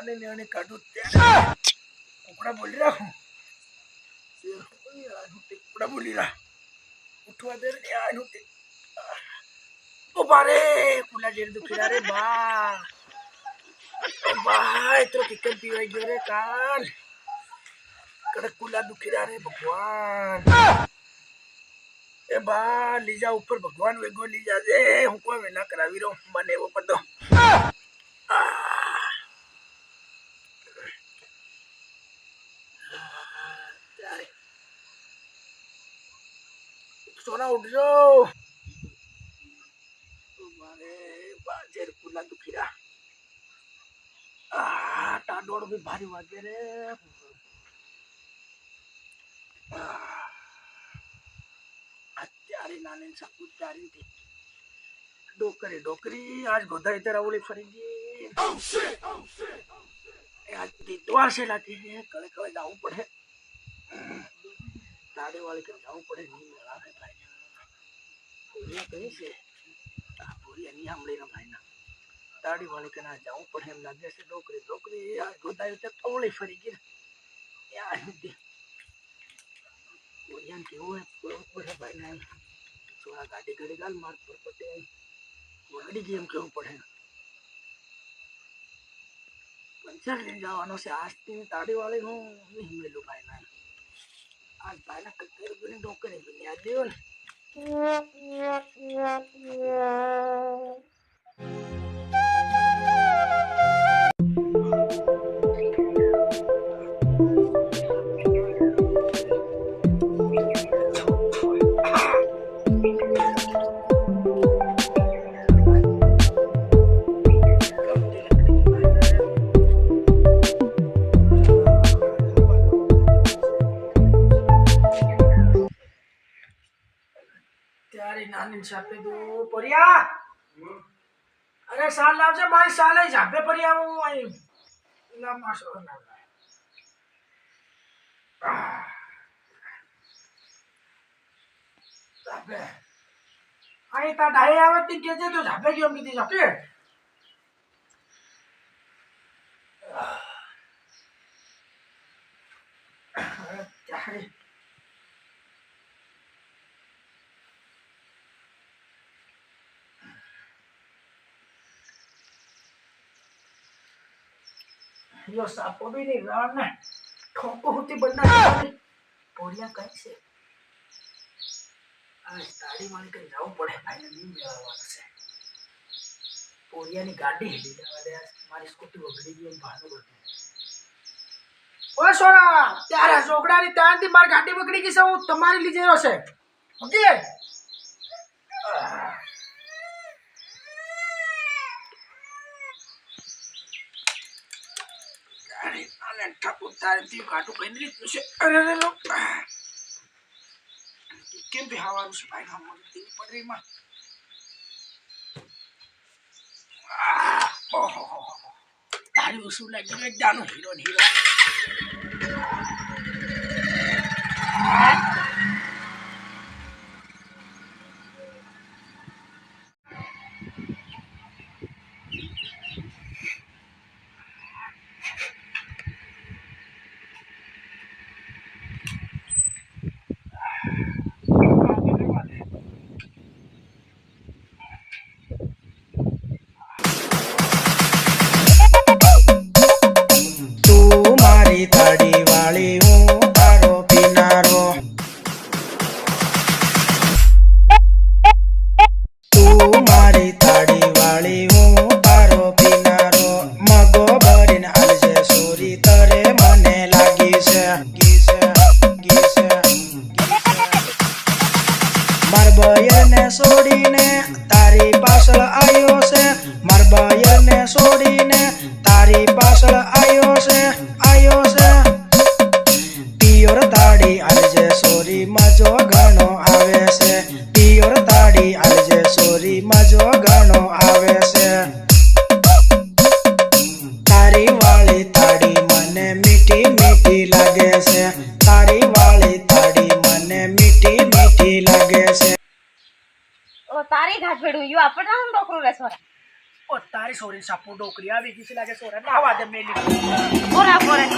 નાને ને કાઢું ત્યાં કુકડા બોલી રહ્યા હું કુકડા બોલી રહ્યા ઉઠવા દે રે આનું તે ઓ બારે કુલા જેર દુખી રે બા તો કિકન પીવાઈ ગયો રે કાલ કડક કુલા દુખી રે ભગવાન એ બા લીજા ઉપર ભગવાન વેગો લીજા દે હું કોઈ વેલા કરાવી રહ્યો મને એવો પતો सोना उठ जाओ तुम्हारे बाजेर कुला दुखिया टाडोड़ भी भारी वागे रे અત્યારે નાની સાપુત ચારી થી ડોકરી आज गोदा इधर आवली फरी गई आज दिद्वार से लाती है कड़े कड़े जाऊं पड़े ताड़े वाले के जाऊं पड़े नहीं मिला है भाई पूरी कहीं से पूरी नहीं हमले ना भाई ना ताड़ी वाले के ना जाऊं पड़े हम लगे से डोकरी आज गोदा इधर आवली फरी गई यार पूरी के वो है भाई ना थोड़ा गाड़ी गाड़ी गाल मार पर पटे वगड़ी गेम क्यों पड़े पंचर ले जावानो से आज तीन ताड़ी वाले हूँ नहीं मिलू भाई ना आज भाई ना कत्तर भी नहीं डोकर नहीं बिनी आज देवल नानी छापे दो परिया अरे साल लाव से भाई साल ही छापे परिया वो आई ना माशो ना छापे आई ता ढाई आवे तीन के जे तो छापे क्यों मिलती छापे अरे यो सापो भी नहीं रहा ना ठोको होती बनना पोड़िया कहीं से आज ताड़ी माने कहीं जाऊं पड़े भाई ने नहीं मिलवा से पोड़िया ने गाड़ी हिली जावा मारी स्कूटी वगड़ी गई भानो करते ओए सोना त्यारे जोगड़ा ની તાણ થી માર ગાડી વગડી ગઈ છે હું તમારી લીજે રહ્યો છે ઓકે अरे नाले ठाकुर तारे ती काटू पहन ली तुझे अरे लो केम भी हवा उस भाई हम दिन पड़ रही मां ओहो तारी उस लगे एक जानो हीरो છોડીને તારી પાછળ આવ્યો છે માર બાયને છોડીને તારી પાછળ આવ્યો છે પિયોર તાડી આલજે સોરી મજો ઘણો આવે છે પિયોર તાડી આલજે સોરી મજો ઘણો આવે છે તારી વાળી તાડી મને મીઠી મીઠી લાગે છે તારી વાળી તાડી મને મીઠી મીઠી લાગે છે ओ तारी घाट भेड़ू यू आपड़ा हम डोकरू रे सोरा ઓ તારી સોરી સાપુ ડોકરી આવી ગઈ છે લાગે સોરા ના વાદે મેલી બોરા બોરા